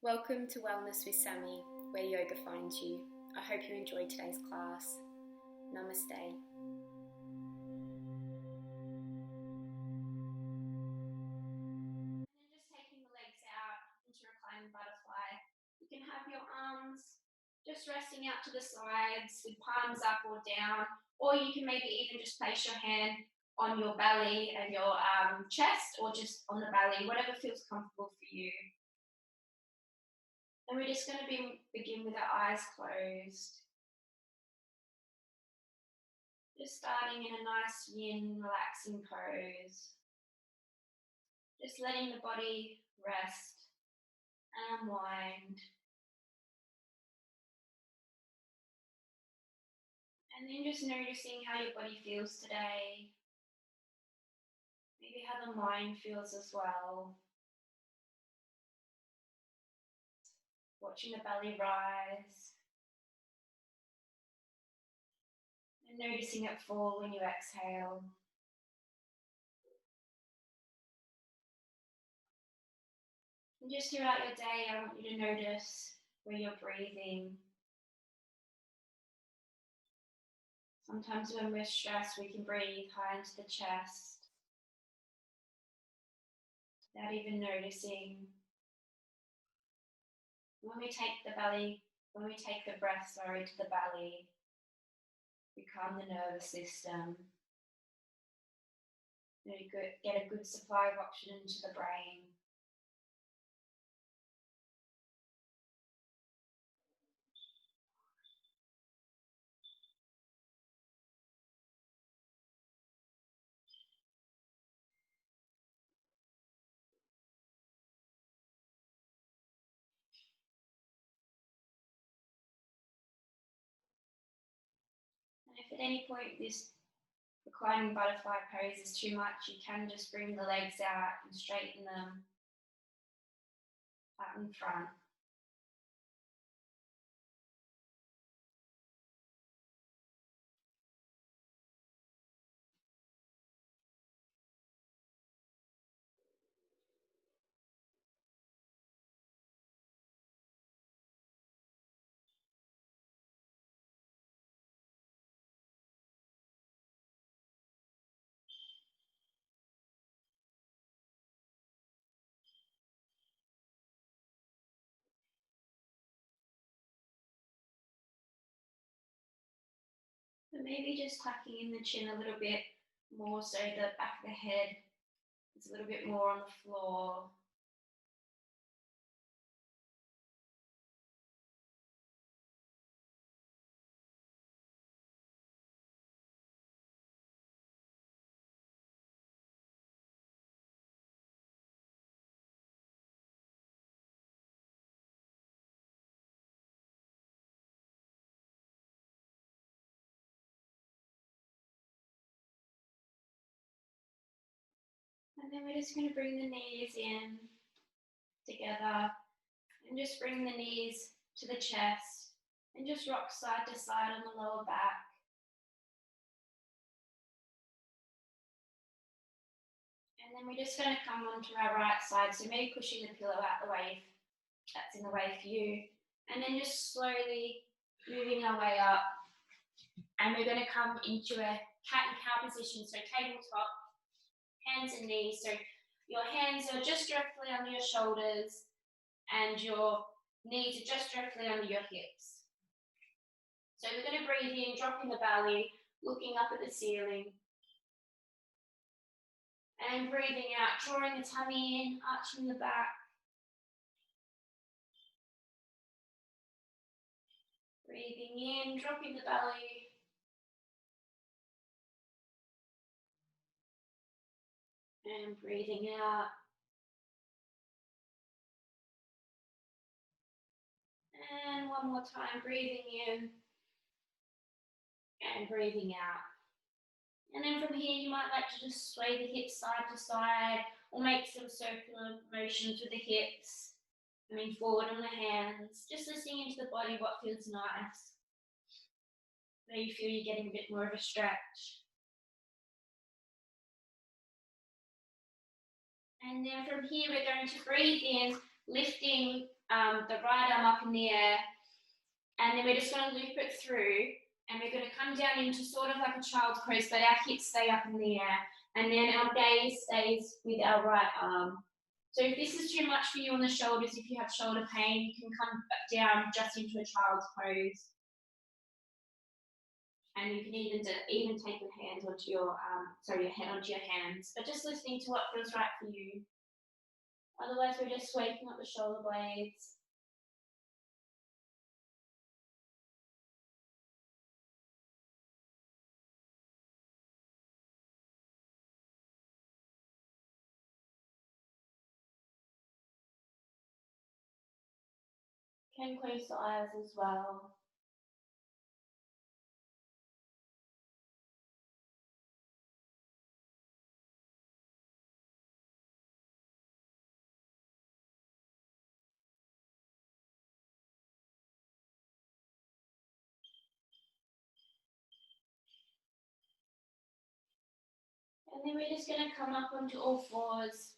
Welcome to Wellness with Sammy, where yoga finds you. I hope you enjoyed today's class. Namaste. And then just taking the legs out into reclining butterfly. You can have your arms just resting out to the sides with palms up or down, or you can maybe even just place your hand on your belly and your chest, or just on the belly, whatever feels comfortable for you. And we're just going to begin with our eyes closed. Just starting in a nice yin, relaxing pose. Just letting the body rest and unwind. And then just noticing how your body feels today. Maybe how the mind feels as well. Watching the belly rise. And noticing it fall when you exhale. And just throughout your day, I want you to notice where you're breathing. Sometimes when we're stressed, we can breathe high into the chest without even noticing. When we take the breath to the belly, we calm the nervous system. We get a good supply of oxygen to the brain. And if at any point this reclining butterfly pose is too much, you can just bring the legs out and straighten them out in front. But maybe just tucking in the chin a little bit more so the back of the head is a little bit more on the floor. And then we're just going to bring the knees in together and just bring the knees to the chest and just rock side to side on the lower back. And then we're just going to come onto our right side, so maybe pushing the pillow out the way if that's in the way for you. And then just slowly moving our way up. And we're going to come into a cat and cow position, so tabletop, hands and knees. So your hands are just directly under your shoulders and your knees are just directly under your hips. So we're going to breathe in, dropping the belly, looking up at the ceiling. And breathing out, drawing the tummy in, arching the back. Breathing in, dropping the belly. And breathing out. And one more time, breathing in and breathing out. And then from here, you might like to just sway the hips side to side or make some circular motions with the hips. Coming forward on the hands, just listening into the body, what feels nice. Where you feel you're getting a bit more of a stretch. And then from here, we're going to breathe in, lifting the right arm up in the air, and then we're just going to loop it through, and we're going to come down into sort of like a child's pose, but our hips stay up in the air, and then our gaze stays with our right arm. So if this is too much for you on the shoulders, if you have shoulder pain, you can come back down just into a child's pose. And you can even take your hands onto your, your head onto your hands, but just listening to what feels right for you. Otherwise, we're just waking up the shoulder blades. Can close the eyes as well. And then we're just going to come up onto all fours.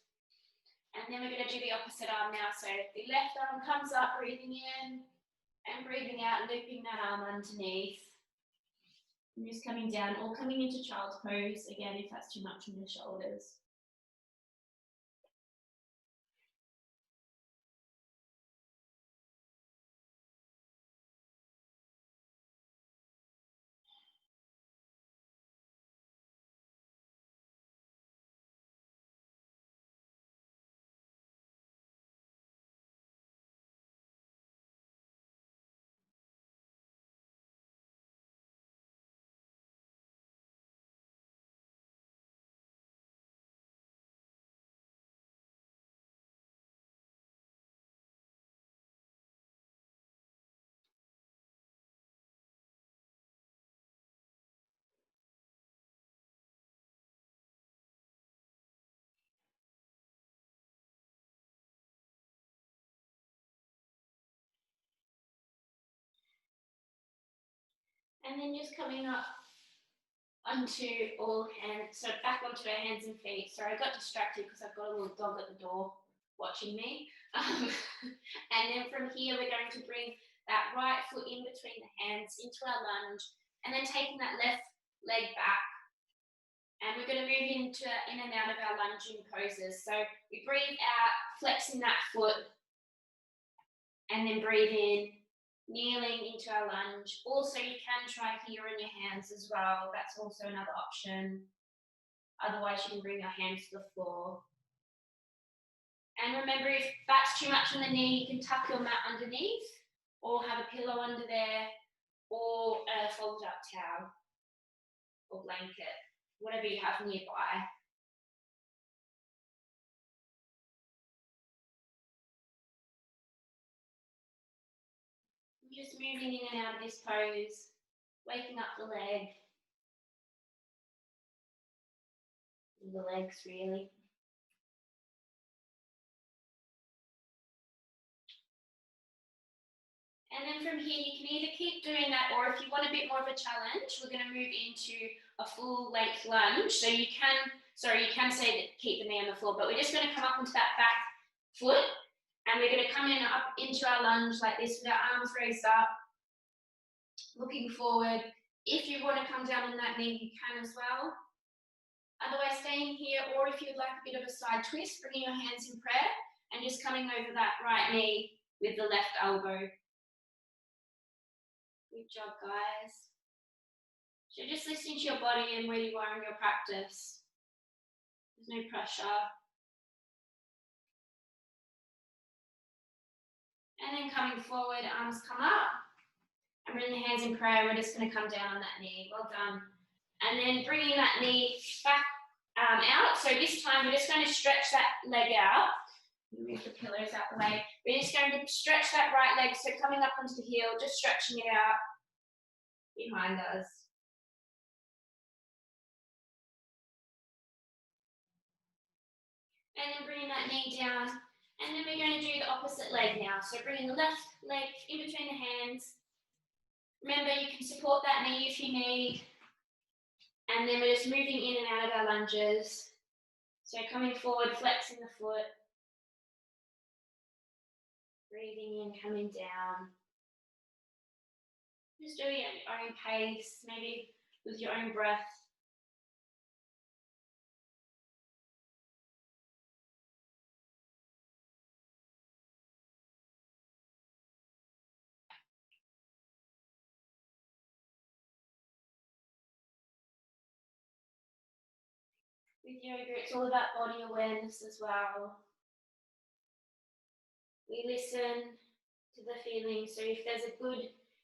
And then we're going to do the opposite arm now. So the left arm comes up, breathing in and breathing out, looping that arm underneath. And just coming down or coming into child's pose, again, if that's too much on the shoulders. And then just coming up onto all hands, so back onto our hands and feet. Sorry, I got distracted because I've got a little dog at the door watching me. And then from here, we're going to bring that right foot in between the hands into our lunge, and then taking that left leg back. And we're going to move in and out of our lunging poses. So we breathe out, flexing that foot, and then breathe in, kneeling into our lunge. Also, you can try here on your hands as well. That's also another option. Otherwise, you can bring your hands to the floor. And remember, if that's too much on the knee, you can tuck your mat underneath or have a pillow under there or a folded up towel or blanket, whatever you have nearby. Just moving in and out of this pose, waking up the leg, the legs really. And then from here, you can either keep doing that, or if you want a bit more of a challenge, we're going to move into a full length lunge. So you can say that keep the knee on the floor, but we're just going to come up into that back foot, and we're going to come in up into our lunge like this with our arms raised up, looking forward. If you want to come down on that knee, you can as well. Otherwise, staying here, or if you'd like a bit of a side twist, bringing your hands in prayer and just coming over that right knee with the left elbow. Good job, guys. So just listening to your body and where you are in your practice. There's no pressure. And then coming forward, arms come up. And bring the hands in prayer. We're just going to come down on that knee. Well done. And then bringing that knee back out. So this time we're just going to stretch that leg out. Move the pillows out the way. We're just going to stretch that right leg. So coming up onto the heel, just stretching it out behind us. And then bringing that knee down. And then we're going to do the opposite leg now. So bringing the left leg in between the hands. Remember, you can support that knee if you need. And then we're just moving in and out of our lunges. So coming forward, flexing the foot. Breathing in, coming down. Just doing it at your own pace, maybe with your own breath. With yoga, it's all about body awareness as well. We listen to the feeling. So if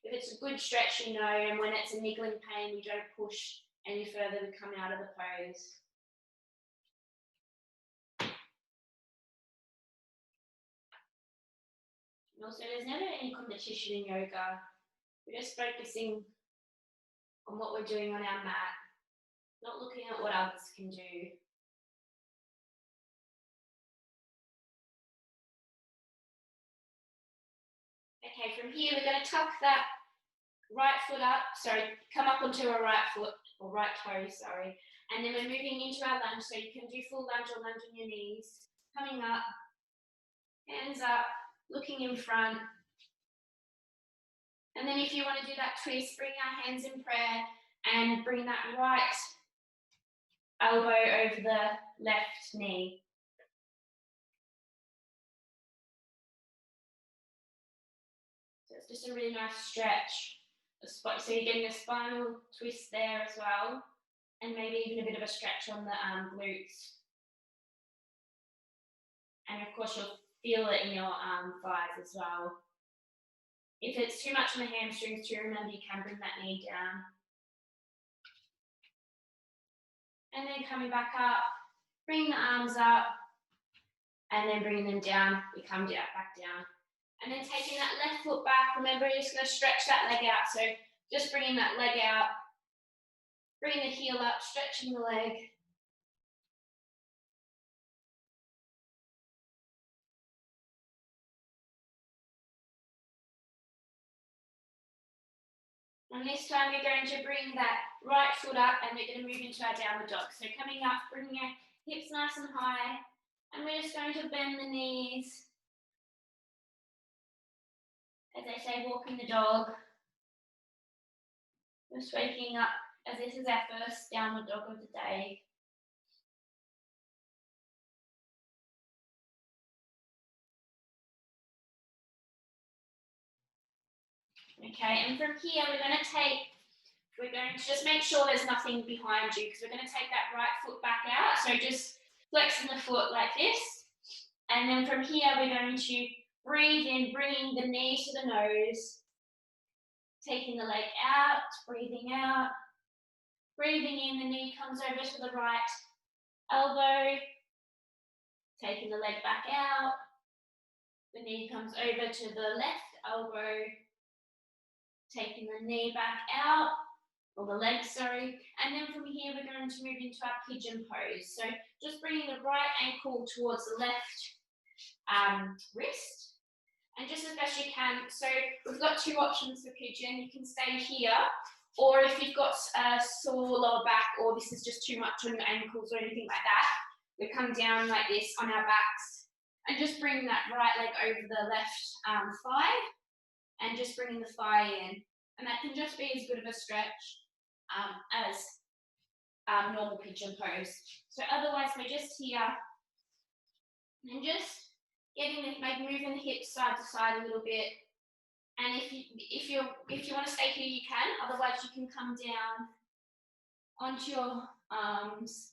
it's a good stretch, you know, and when it's a niggling pain, we don't push any further, we come out of the pose. And also, there's never any competition in yoga. We're just focusing on what we're doing on our mat, not looking at what others can do. Okay, from here, we're going to tuck that right foot up, come up onto a right foot, or right toe, sorry. And then we're moving into our lunge, so you can do full lunge or lunge on your knees. Coming up, hands up, looking in front. And then if you want to do that twist, bring our hands in prayer and bring that right elbow over the left knee. So it's just a really nice stretch. So you're getting a spinal twist there as well, and maybe even a bit of a stretch on the glutes. And of course, you'll feel it in your thighs as well. If it's too much on the hamstrings, too, remember you can bring that knee down. And then coming back up, bring the arms up, and then bringing them down, we come down, back down. And then taking that left foot back, remember you're just going to stretch that leg out. So just bringing that leg out, bringing the heel up, stretching the leg. And this time we're going to bring that right foot up and we're going to move into our downward dog. So coming up, bringing our hips nice and high, and we're just going to bend the knees. As they say, walking the dog. Just waking up as this is our first downward dog of the day. Okay, and from here we're going to just make sure there's nothing behind you, because we're going to take that right foot back out. So just flexing the foot like this. And then from here we're going to breathe in, bringing the knee to the nose. Taking the leg out, breathing out. Breathing in, the knee comes over to the right elbow. Taking the leg back out. The knee comes over to the left elbow. Taking the knee back out, or the leg, sorry. And then from here, we're going to move into our pigeon pose. So just bringing the right ankle towards the left wrist, and just as best you can. So we've got two options for pigeon. You can stay here, or if you've got a sore lower back, or this is just too much on your ankles or anything like that, we come down like this on our backs, and just bring that right leg over the left thigh, and just bringing the thigh in. And that can just be as good of a stretch as normal pigeon pose. So otherwise, we're just here and just maybe moving the hips side to side a little bit. And if you want to stay here, you can. Otherwise, you can come down onto your arms,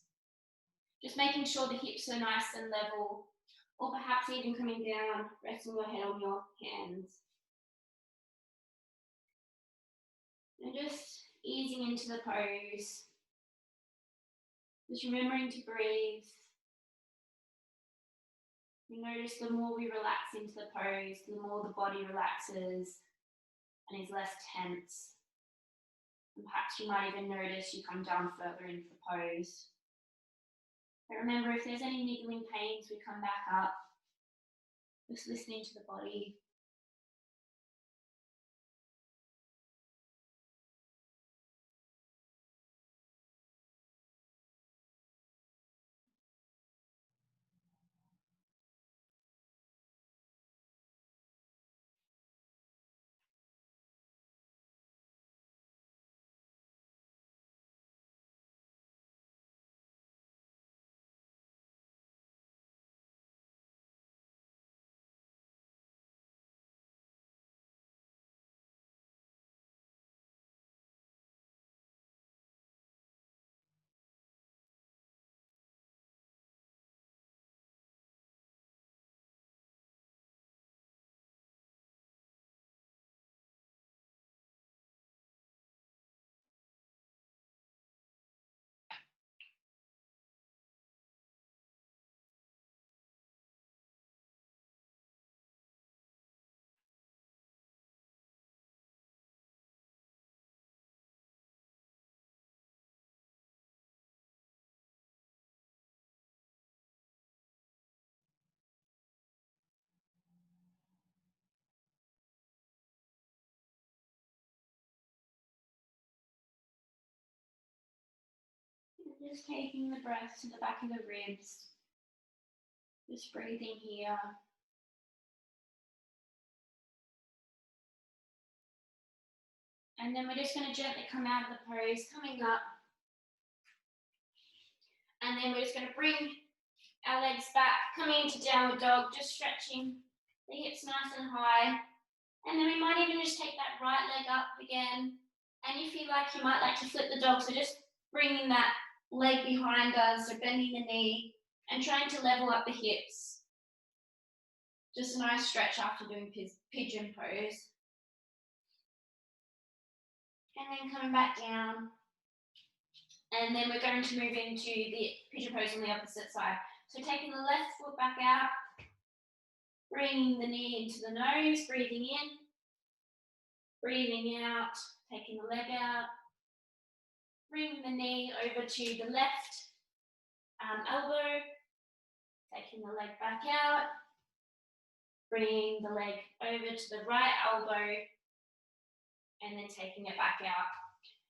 just making sure the hips are nice and level, or perhaps even coming down, resting your head on your hands. And just easing into the pose. Just remembering to breathe. You notice the more we relax into the pose, the more the body relaxes and is less tense. And perhaps you might even notice you come down further into the pose. But remember, if there's any niggling pains, we come back up. Just listening to the body. Just taking the breath to the back of the ribs. Just breathing here. And then we're just going to gently come out of the pose, coming up. And then we're just going to bring our legs back, coming into downward dog, just stretching the hips nice and high. And then we might even just take that right leg up again. And if you like, you might like to flip the dog. So just bringing that leg behind us, so bending the knee and trying to level up the hips. Just a nice stretch after doing pigeon pose. And then coming back down. And then we're going to move into the pigeon pose on the opposite side. So taking the left foot back out, bringing the knee into the nose, breathing in, breathing out, taking the leg out, bringing the knee over to the left elbow, taking the leg back out, bringing the leg over to the right elbow, and then taking it back out.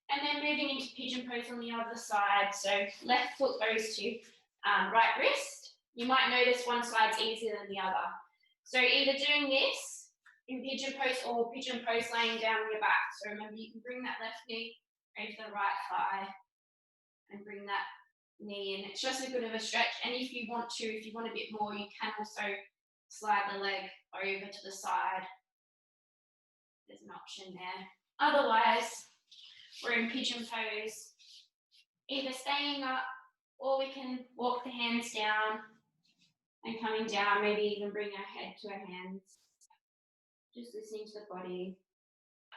And then moving into pigeon pose on the other side. So left foot goes to right wrist. You might notice one side's easier than the other. So either doing this in pigeon pose or pigeon pose laying down on your back. So remember, you can bring that left knee over the right thigh and bring that knee in. It's just as good of a stretch. And if you want a bit more, you can also slide the leg over to the side. There's an option there. Otherwise, we're in pigeon pose, either staying up or we can walk the hands down and coming down, maybe even bring our head to our hands. Just listening to the body,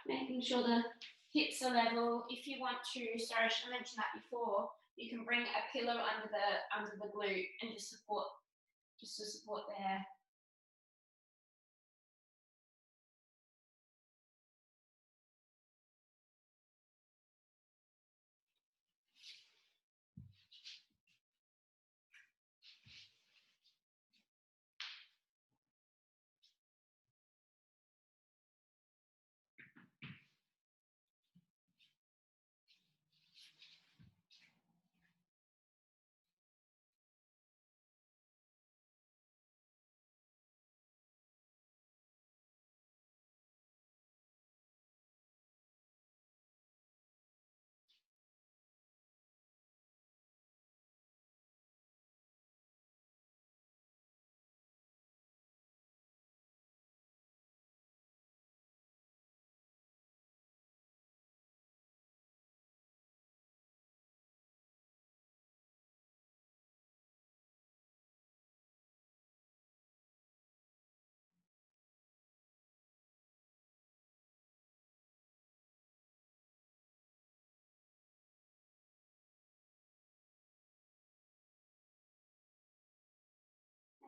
making sure the hips are level. If you want to, sorry, I should have mentioned that before, you can bring a pillow under the glute and just to support there.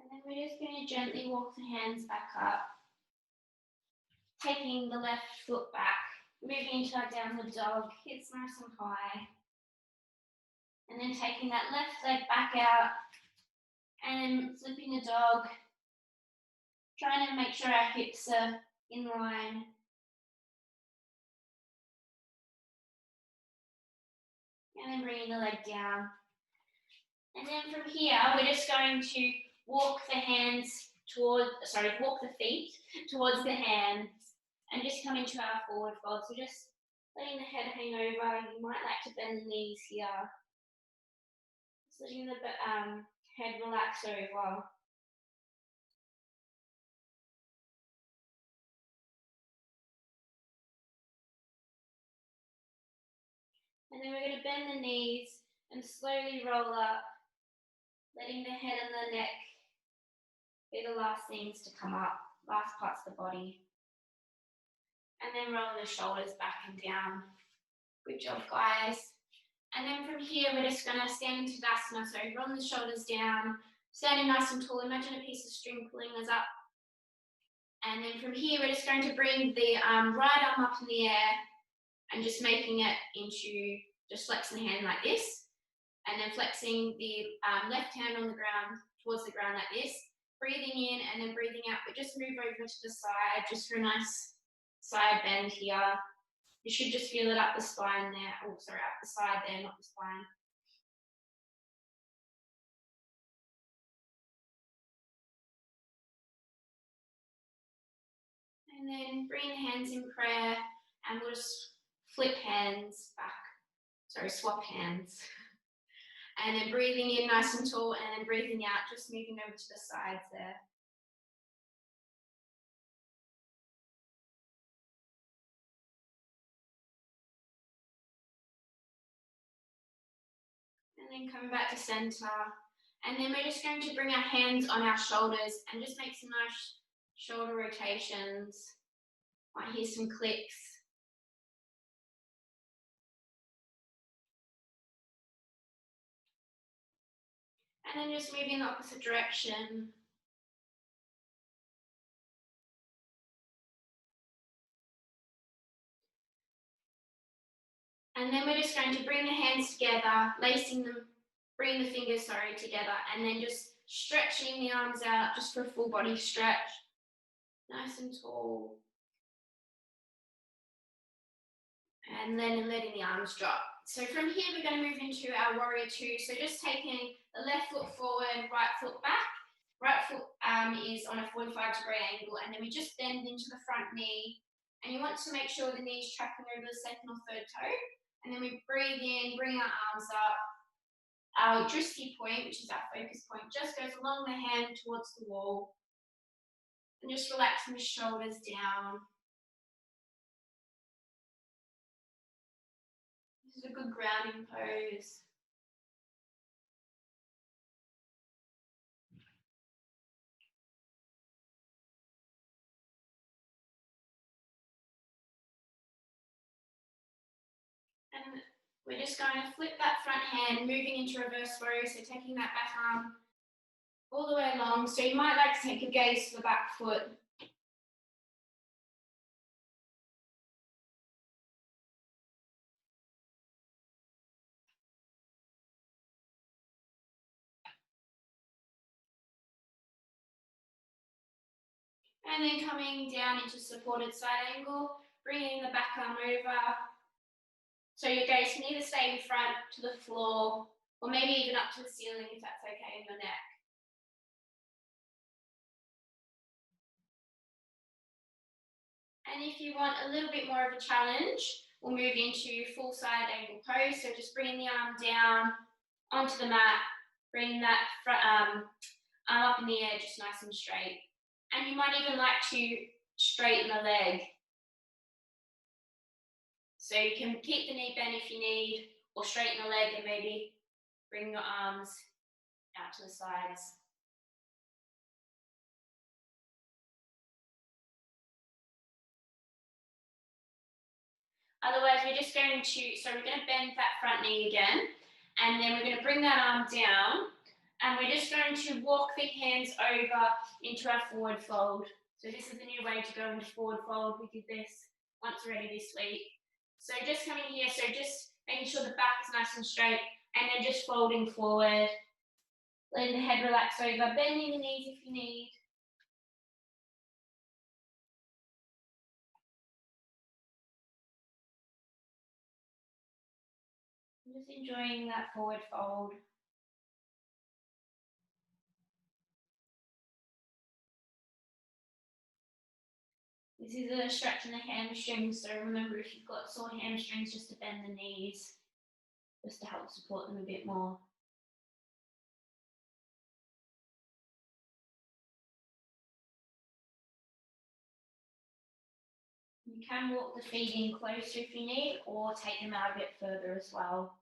And then we're just going to gently walk the hands back up, taking the left foot back, moving into our downward dog, hips nice and high. And then taking that left leg back out and flipping the dog, trying to make sure our hips are in line. And then bringing the leg down. And then from here, we're just going to walk the feet towards the hands and just come into our forward fold. So just letting the head hang over. You might like to bend the knees here. Just letting the head relax over. And then we're going to bend the knees and slowly roll up, letting the head and the neck be the last things to come up, last parts of the body. And then rolling the shoulders back and down. Good job, guys. And then from here, we're just going to stand into Tadasana. So rolling the shoulders down, standing nice and tall. Imagine a piece of string pulling us up. And then from here, we're just going to bring the right arm up in the air and just making it into, just flexing the hand like this. And then flexing the left hand on the ground, towards the ground like this. Breathing in and then breathing out, but just move over to the side, just for a nice side bend here. You should just feel it up the spine there. Oh, sorry, up the side there, not the spine. And then bring the hands in prayer and we'll just flip hands back. Sorry, swap hands. And then breathing in nice and tall and then breathing out, just moving over to the sides there. And then coming back to center. And then we're just going to bring our hands on our shoulders and just make some nice shoulder rotations. Might hear some clicks. And then just moving in the opposite direction. And then we're just going to bring the hands together, lacing them, bring the fingers, together, and then just stretching the arms out just for a full body stretch. Nice and tall. And then letting the arms drop. So from here, we're going to move into our warrior two. So just taking the left foot forward, right foot back. Right foot is on a 45-degree angle, and then we just bend into the front knee. And you want to make sure the knee's tracking over the second or third toe. And then we breathe in, bring our arms up. Our drishti point, which is our focus point, just goes along the hand towards the wall. And just relaxing the shoulders down. This is a good grounding pose. And we're just going to flip that front hand, moving into reverse warrior, so taking that back arm all the way along. So you might like to take your gaze to the back foot. And then coming down into supported side angle, bringing the back arm over. So your gaze can either stay in front to the floor, or maybe even up to the ceiling if that's okay in your neck. And if you want a little bit more of a challenge, we'll move into full side angle pose. So just bringing the arm down onto the mat, bring that front, arm up in the air, just nice and straight. And you might even like to straighten the leg. So you can keep the knee bent if you need, or straighten the leg and maybe bring your arms out to the sides. Otherwise, we're just going to bend that front knee again, and then we're going to bring that arm down, and we're just going to walk the hands over into our forward fold. So this is a new way to go into forward fold. We did this once already this week. So just coming here, so just making sure the back is nice and straight, and then just folding forward, letting the head relax over, bending the knees if you need. Just enjoying that forward fold. This is a stretch in the hamstrings, so remember if you've got sore hamstrings, just to bend the knees, just to help support them a bit more. You can walk the feet in closer if you need, or take them out a bit further as well.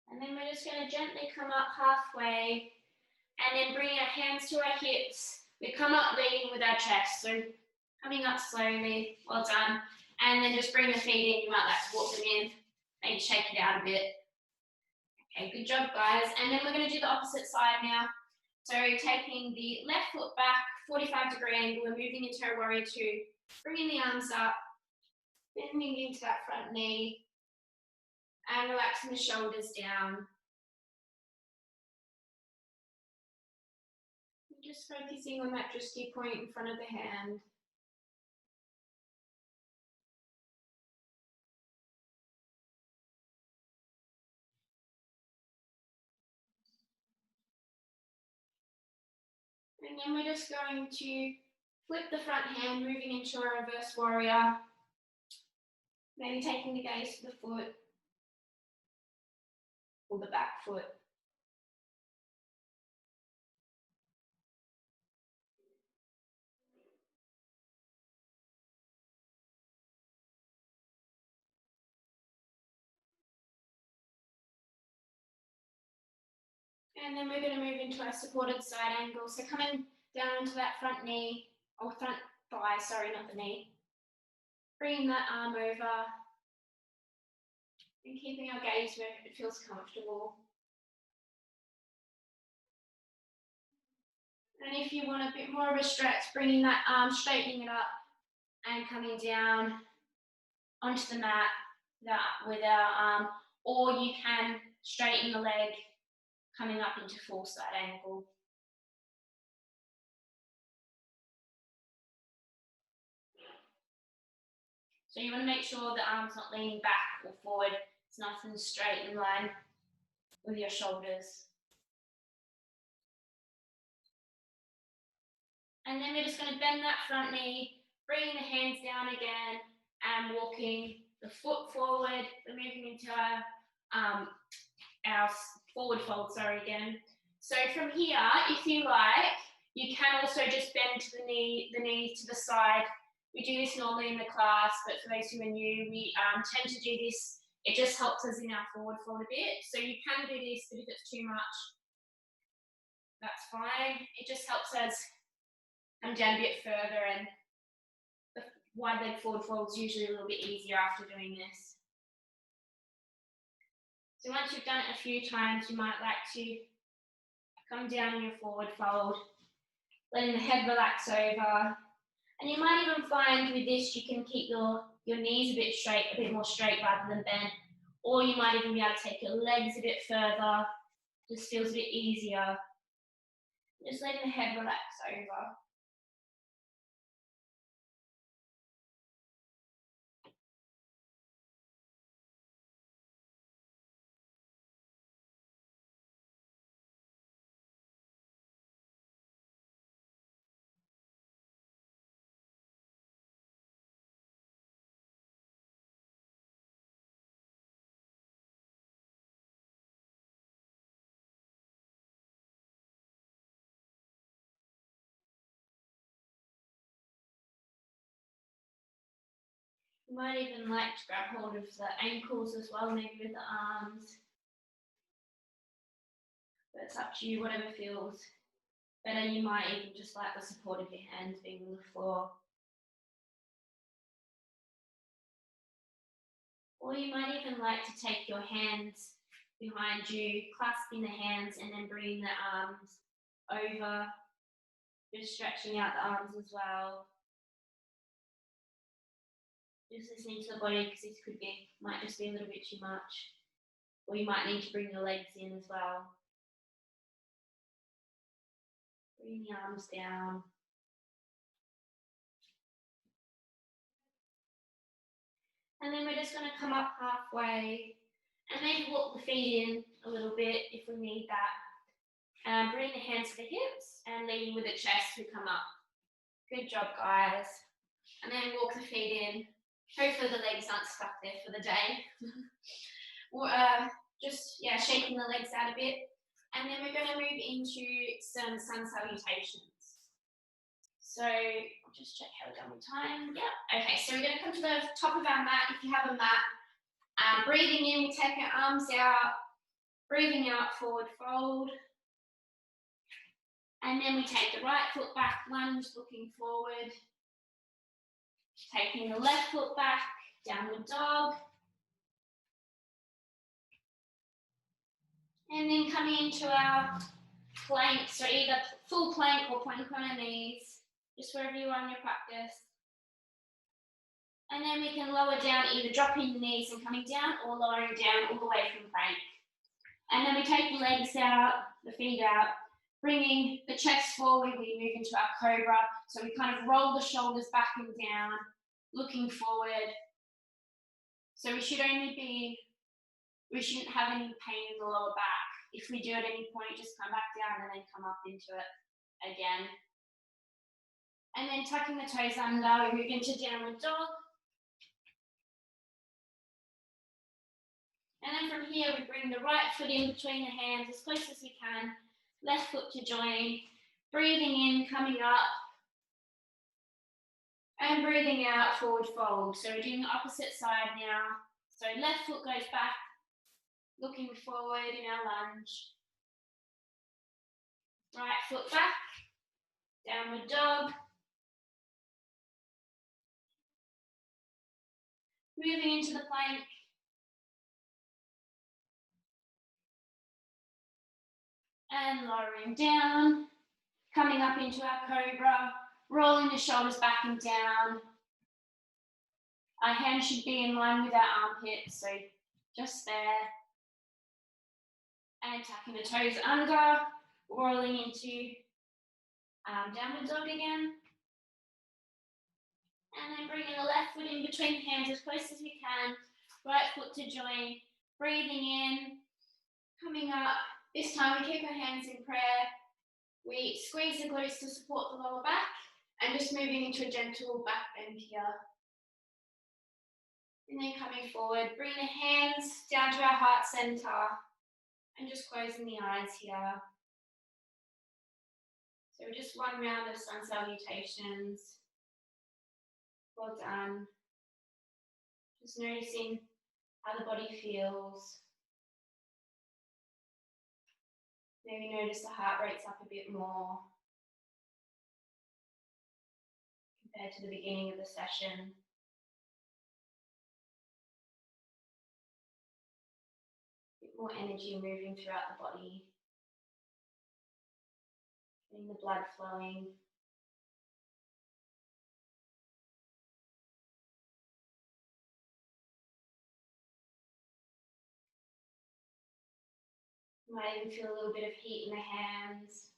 And then we're just going to gently come up halfway, and then bring our hands to our hips. We come up leading with our chest, so coming up slowly, well done. And then just bring the feet in, you might like to walk them in, maybe shake it out a bit. Okay, good job guys. And then we're going to do the opposite side now. So taking the left foot back, 45-degree angle, we're moving into our warrior two, bringing the arms up, bending into that front knee, and relaxing the shoulders down. Just focusing on that drishti point in front of the hand. And then we're just going to flip the front hand, moving into a reverse warrior. Maybe taking the gaze to the foot or the back foot. And then we're going to move into our supported side angle. So coming down onto that front knee, or front thigh, sorry, not the knee. Bringing that arm over and keeping our gaze where it feels comfortable. And if you want a bit more of a stretch, bringing that arm, straightening it up and coming down onto the mat with our arm, or you can straighten the leg coming up into full side angle. So you want to make sure the arm's not leaning back or forward. It's nice and straight in line with your shoulders. And then we're just going to bend that front knee, bringing the hands down again and walking the foot forward. We're moving into our forward fold, again. So from here, if you like, you can also just bend to the knee to the side. We do this normally in the class, but for those who are new, we tend to do this. It just helps us in our forward fold a bit. So you can do this, but if it's too much, that's fine. It just helps us come down a bit further, and the wide leg forward fold is usually a little bit easier after doing this. So once you've done it a few times, you might like to come down in your forward fold, letting the head relax over. And you might even find with this, you can keep your knees a bit more straight rather than bent. Or you might even be able to take your legs a bit further. Just feels a bit easier. Just letting the head relax over. You might even like to grab hold of the ankles as well, maybe with the arms. But it's up to you, whatever feels better. You might even just like the support of your hands being on the floor. Or you might even like to take your hands behind you, clasping the hands and then bringing the arms over, just stretching out the arms as well. Just listening to the body, because this might just be a little bit too much. Or you might need to bring your legs in as well. Bring the arms down. And then we're just going to come up halfway and maybe walk the feet in a little bit if we need that. Bring the hands to the hips and leading with the chest to come up. Good job, guys. And then walk the feet in. Hopefully the legs aren't stuck there for the day. Or just shaking the legs out a bit. And then we're going to move into some sun salutations. So I'll just check how we're done with time. Yeah. Okay, so we're going to come to the top of our mat if you have a mat. Breathing in, we take our arms out. Breathing out, forward fold. And then we take the right foot back, lunge, looking forward. Taking the left foot back, downward dog. And then coming into our plank, so either full plank or plank on our knees, just wherever you are in your practice. And then we can lower down, either dropping the knees and coming down or lowering down all the way from plank. And then we take the legs out, the feet out, bringing the chest forward, we move into our cobra. So we kind of roll the shoulders back and down, looking forward. So we shouldn't have any pain in the lower back. If we do at any point, just come back down and then come up into it. again. And then tucking the toes under, we move into downward dog. And then from here, we bring the right foot in between the hands as close as we can, left foot to join, breathing in, coming up, and breathing out, forward fold. So we're doing the opposite side now. So left foot goes back, looking forward in our lunge. Right foot back, downward dog. Moving into the plank. And lowering down, coming up into our cobra, rolling the shoulders back and down. Our hands should be in line with our armpits, so just there. And tucking the toes under, rolling into downward dog again. And then bringing the left foot in between the hands as close as we can, right foot to join, breathing in, coming up. This time we keep our hands in prayer. We squeeze the glutes to support the lower back and just moving into a gentle back bend here. And then coming forward, bring the hands down to our heart center and just closing the eyes here. So just one round of sun salutations. Well done. Just noticing how the body feels. Maybe notice the heart rate's up a bit more compared to the beginning of the session. A bit more energy moving throughout the body. Getting the blood flowing. You might even feel a little bit of heat in the hands.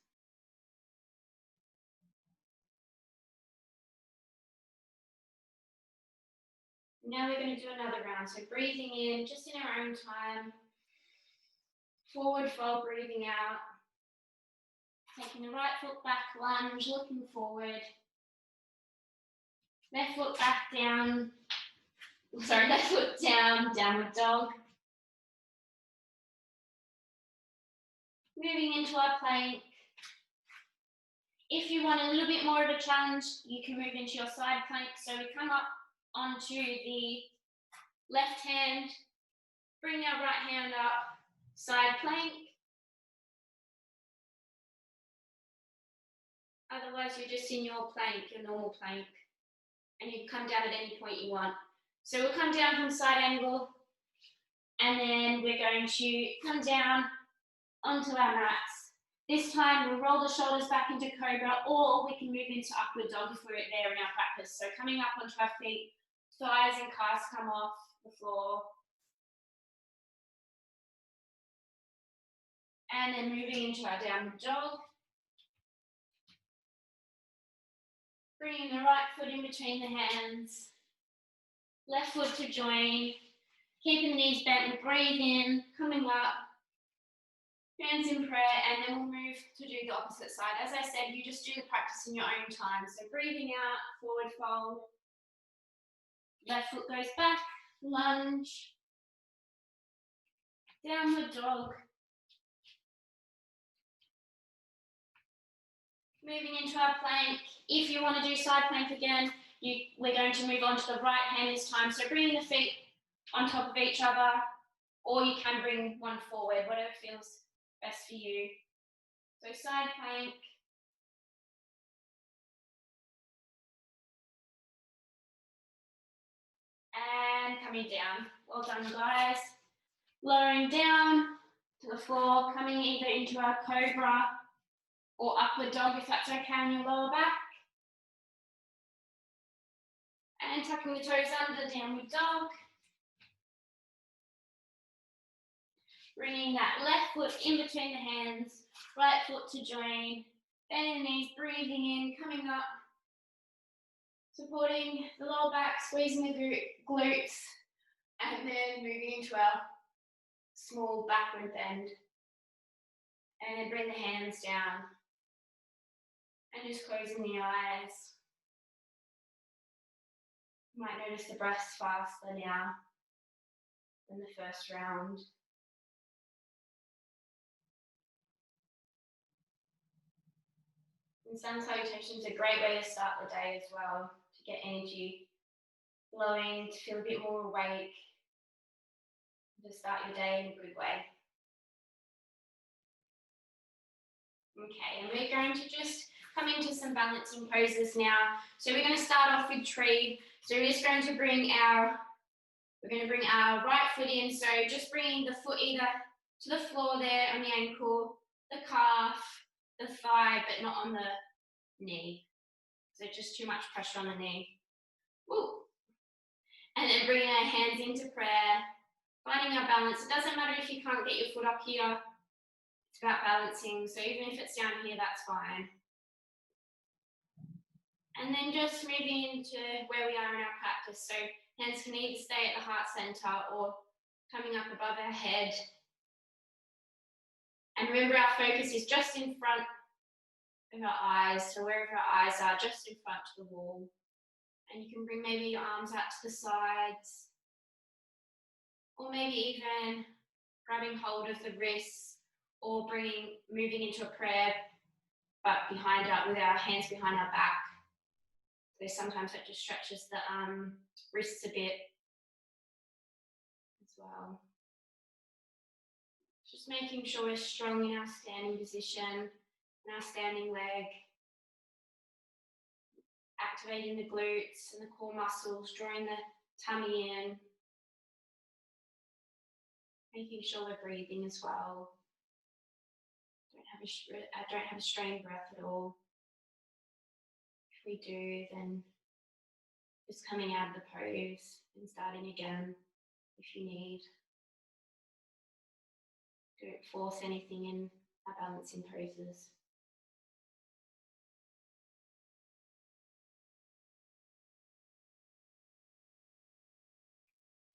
Now we're going to do another round. So breathing in, just in our own time. Forward fold, breathing out. Taking the right foot back, lunge, looking forward. Left foot back down. Sorry, left foot down, downward dog. Moving into our plank. If you want a little bit more of a challenge, you can move into your side plank. So we come up onto the left hand, bring our right hand up, side plank. Otherwise, you're just in your plank, your normal plank, and you come down at any point you want. So we'll come down from side angle, and then we're going to come down onto our mats. This time we'll roll the shoulders back into cobra, or we can move into upward dog if we're there in our practice. So coming up onto our feet, thighs and calves come off the floor. And then moving into our downward dog. Bringing the right foot in between the hands. Left foot to join. Keeping the knees bent, we'll breathe in, coming up. Hands in prayer, and then we'll move to do the opposite side. As I said, you just do the practice in your own time. So breathing out, forward fold. Left foot goes back, lunge. Downward dog. Moving into our plank. If you want to do side plank again, we're going to move on to the right hand this time. So bringing the feet on top of each other, or you can bring one forward, whatever feels best for you. So side plank. And coming down. Well done, guys. Lowering down to the floor, coming either into our cobra or upward dog if that's okay on your lower back. And tucking the toes under, downward dog. Bringing that left foot in between the hands, right foot to join. Bending the knees, breathing in, coming up. Supporting the lower back, squeezing the glutes. And then moving into our small backward bend. And then bring the hands down. And just closing the eyes. You might notice the breath's faster now than the first round. And sun salutation is a great way to start the day as well, to get energy flowing, to feel a bit more awake, to start your day in a good way. Okay, and we're going to just come into some balancing poses now. So we're going to start off with tree. So we're just going to bring our right foot in. So just bringing the foot either to the floor there on the ankle, the calf, the thigh, but not on the knee. So just too much pressure on the knee. Woo. And then bringing our hands into prayer, finding our balance. It doesn't matter if you can't get your foot up here. It's about balancing. So even if it's down here, that's fine. And then just moving into where we are in our practice. So hands can either stay at the heart center or coming up above our head. And remember, our focus is just in front of our eyes. So wherever our eyes are, just in front of the wall. And you can bring maybe your arms out to the sides. Or maybe even grabbing hold of the wrists or moving into a prayer, but with our hands behind our back. So sometimes that just stretches the wrists a bit as well. Just making sure we're strong in our standing position, in our standing leg. Activating the glutes and the core muscles, drawing the tummy in. Making sure we're breathing as well. Don't have a strained breath at all. If we do, then just coming out of the pose and starting again if you need. Don't force anything in our balancing poses.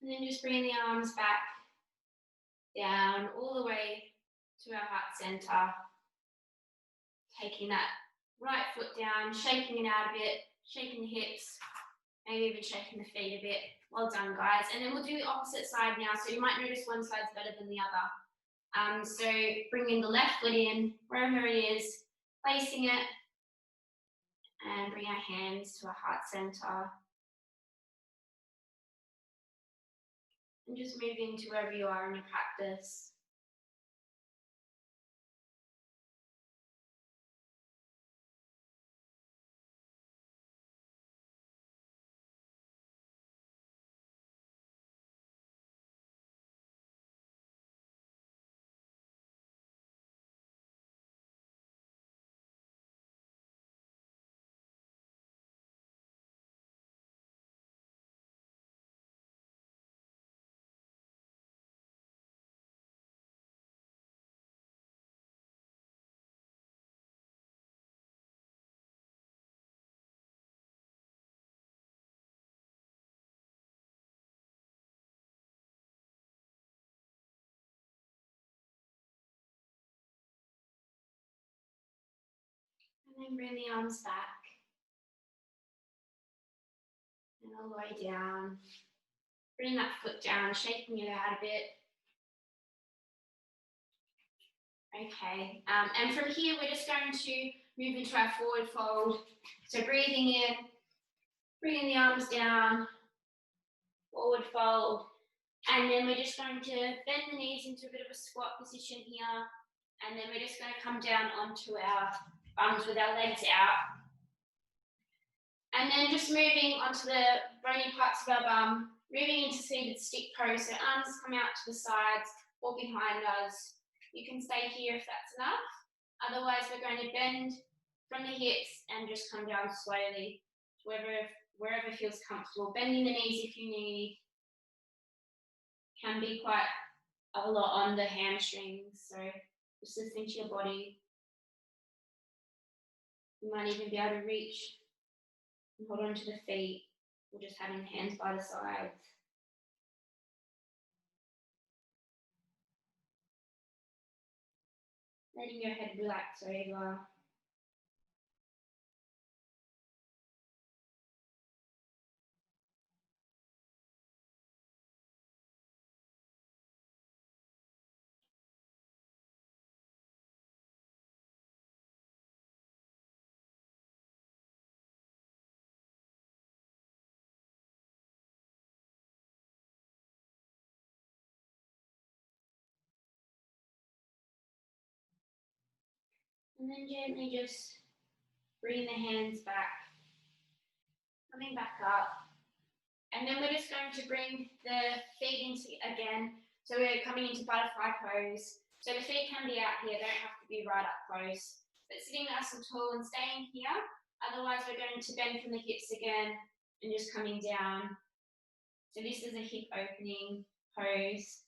And then just bring the arms back down all the way to our heart center. Taking that right foot down, shaking it out a bit, shaking the hips, maybe even shaking the feet a bit. Well done, guys. And then we'll do the opposite side now. So you might notice one side's better than the other. So bringing the left foot in, wherever it is, placing it, and bring our hands to our heart center. And just moving to wherever you are in your practice. And then bring the arms back. And all the way down. Bring that foot down, shaking it out a bit. Okay, and from here we're just going to move into our forward fold. So breathing in, bringing the arms down, forward fold, and then we're just going to bend the knees into a bit of a squat position here, and then we're just going to come down onto our bums with our legs out. And then just moving onto the bony parts of our bum, moving into seated stick pose, so arms come out to the sides or behind us. You can stay here if that's enough. Otherwise, we're going to bend from the hips and just come down slowly to wherever feels comfortable. Bending the knees if you need. Can be quite a lot on the hamstrings, so just listening to your body. You might even be able to reach and hold on to the feet, or just having the hands by the sides. Letting your head relax over. And then gently just bring the hands back, coming back up. And then we're just going to bring the feet into again. So we're coming into butterfly pose. So the feet can be out here, don't have to be right up close. But sitting nice and tall and staying here. Otherwise we're going to bend from the hips again and just coming down. So this is a hip opening pose.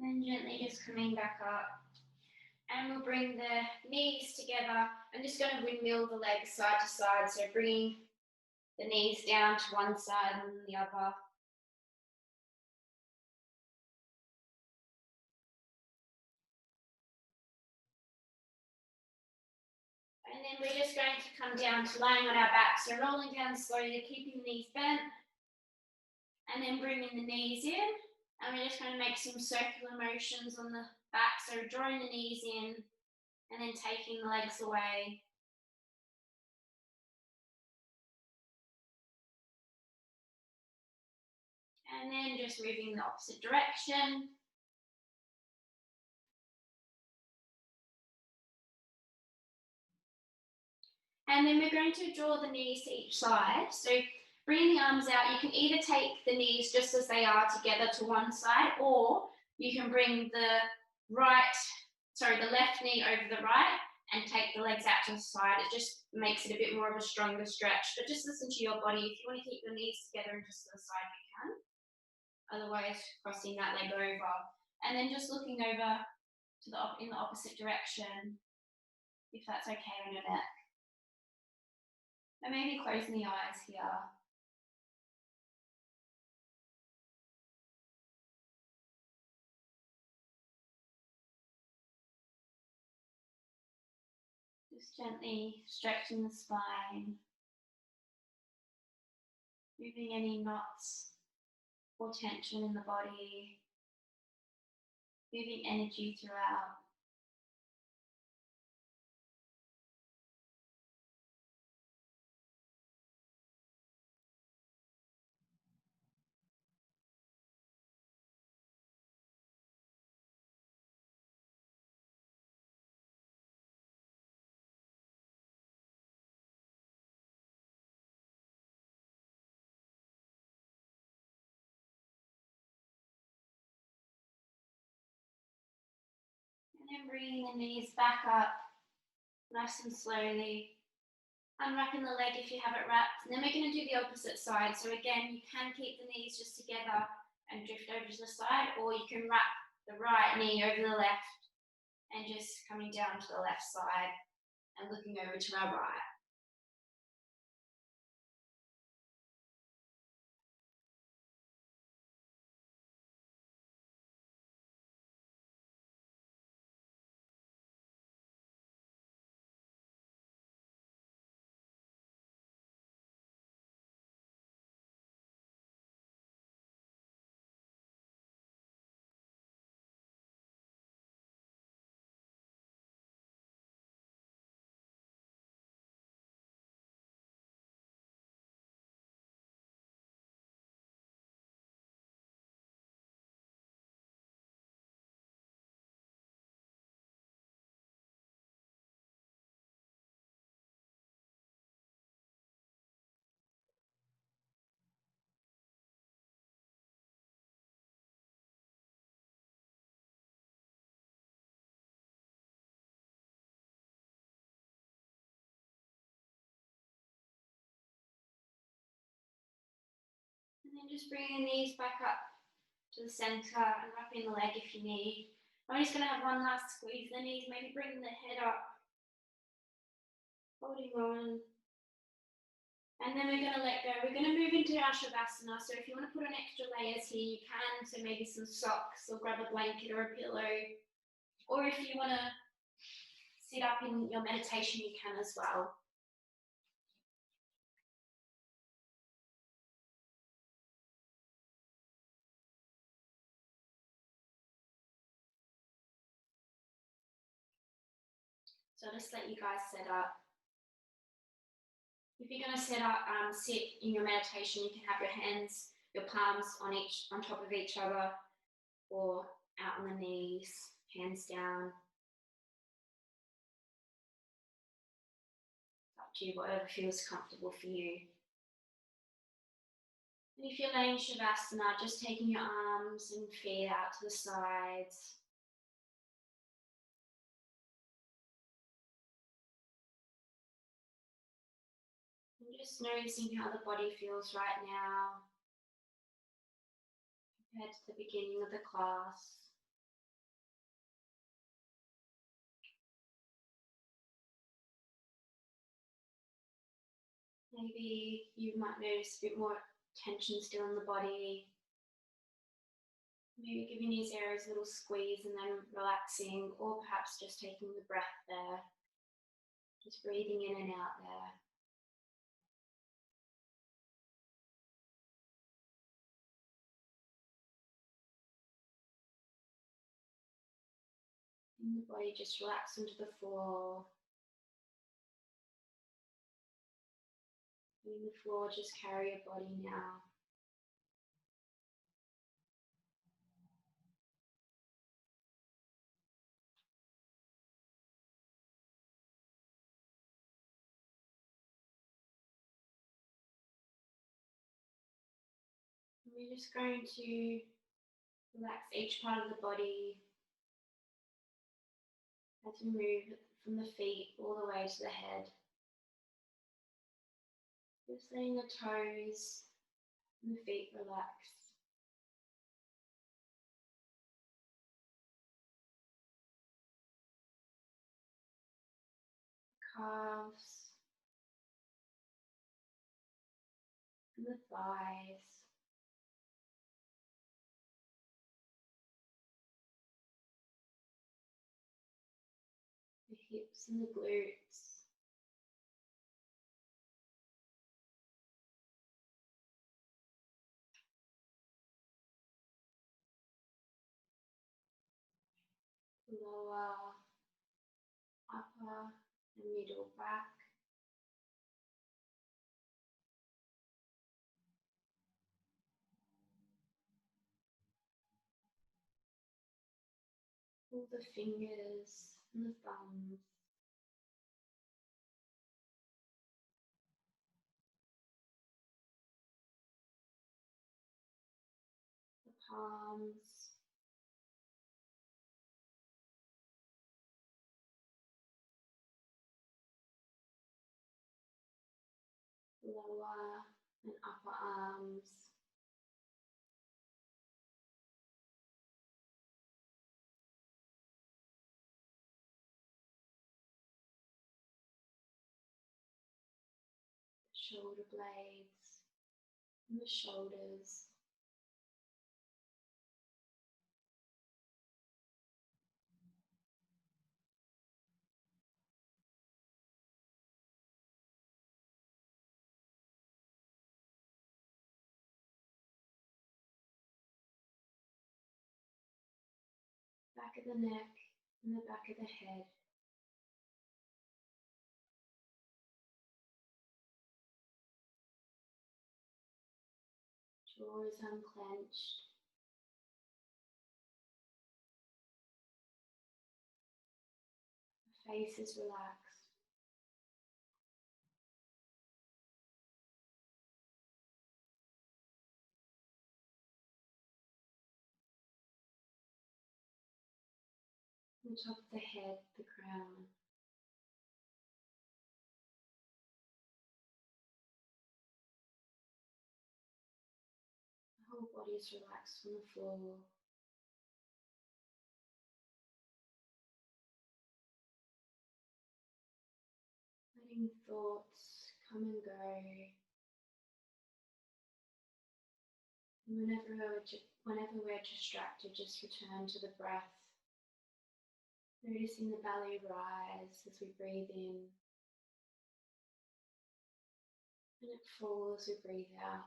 And then gently just coming back up. And we'll bring the knees together. I'm just going to windmill the legs side to side. So bringing the knees down to one side and the other. And then we're just going to come down to lying on our back. So rolling down slowly, keeping the knees bent. And then bringing the knees in. And we're just going to make some circular motions on the back. So drawing the knees in and then taking the legs away. And then just moving the opposite direction. And then we're going to draw the knees to each side. So bringing the arms out, you can either take the knees just as they are together to one side, or you can bring the left knee over the right and take the legs out to the side. It just makes it a bit more of a stronger stretch, but just listen to your body. If you want to keep your knees together and just to the side, you can. Otherwise, crossing that leg over. And then just looking over to in the opposite direction, if that's okay on your neck. And maybe closing the eyes here. Just gently stretching the spine, moving any knots or tension in the body, moving energy throughout. And then bringing the knees back up, nice and slowly. Unwrapping the leg if you have it wrapped. And then we're going to do the opposite side. So again, you can keep the knees just together and drift over to the side, or you can wrap the right knee over the left and just coming down to the left side and looking over to our right. And then just bringing the knees back up to the center and wrapping the leg if you need. I'm just going to have one last squeeze the knees, maybe bringing the head up, holding on. And then we're going to let go. We're going to move into our Shavasana. So if you want to put on extra layers here, you can. So maybe some socks or grab a blanket or a pillow. Or if you want to sit up in your meditation, you can as well. So I'll just let you guys set up. If you're going to sit in your meditation, you can have your hands, your palms on top of each other, or out on the knees, hands down. It's up to you, whatever feels comfortable for you. And if you're laying Shavasana, just taking your arms and feet out to the sides. And just noticing how the body feels right now compared to the beginning of the class. Maybe you might notice a bit more tension still in the body. Maybe giving these areas a little squeeze and then relaxing, or perhaps just taking the breath there. Just breathing in and out there. And the body just relax into the floor. Letting the floor just carry your body now. And we're just going to relax each part of the body as we move from the feet all the way to the head. Just letting the toes and the feet relax. Calves and the thighs. The hips and the glutes. Lower, upper and middle back. All the fingers and the thumbs. The palms. Lower and upper arms. Shoulder blades and the shoulders. Back of the neck and the back of the head. Jaw is unclenched. The face is relaxed. The top of the head, the crown. The whole body is relaxed on the floor. Letting thoughts come and go. And whenever we're distracted, just return to the breath. Noticing the belly rise as we breathe in, and it falls as we breathe out.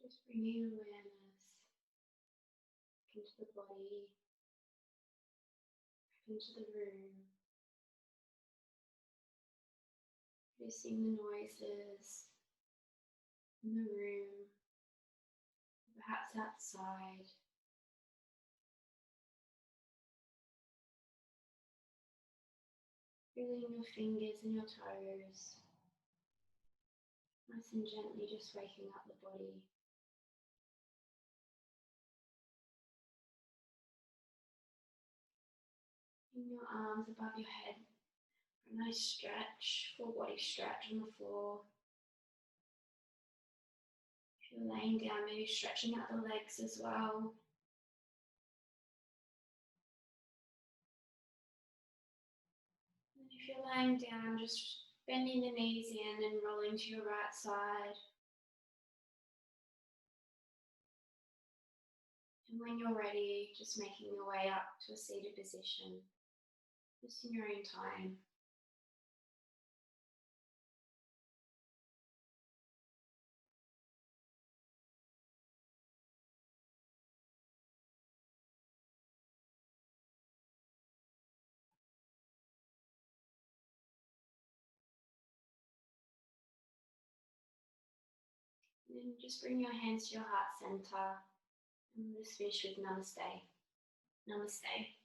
Just bringing awareness into the body, into the room, noticing the noises in the room, perhaps outside. Feeling your fingers and your toes, nice and gently just waking up the body. Bring your arms above your head, a nice stretch, full body stretch on the floor. If you're laying down, maybe stretching out the legs as well. And if you're laying down, just bending the knees in and rolling to your right side. And when you're ready, just making your way up to a seated position, just in your own time. And then just bring your hands to your heart center and just finish with Namaste. Namaste.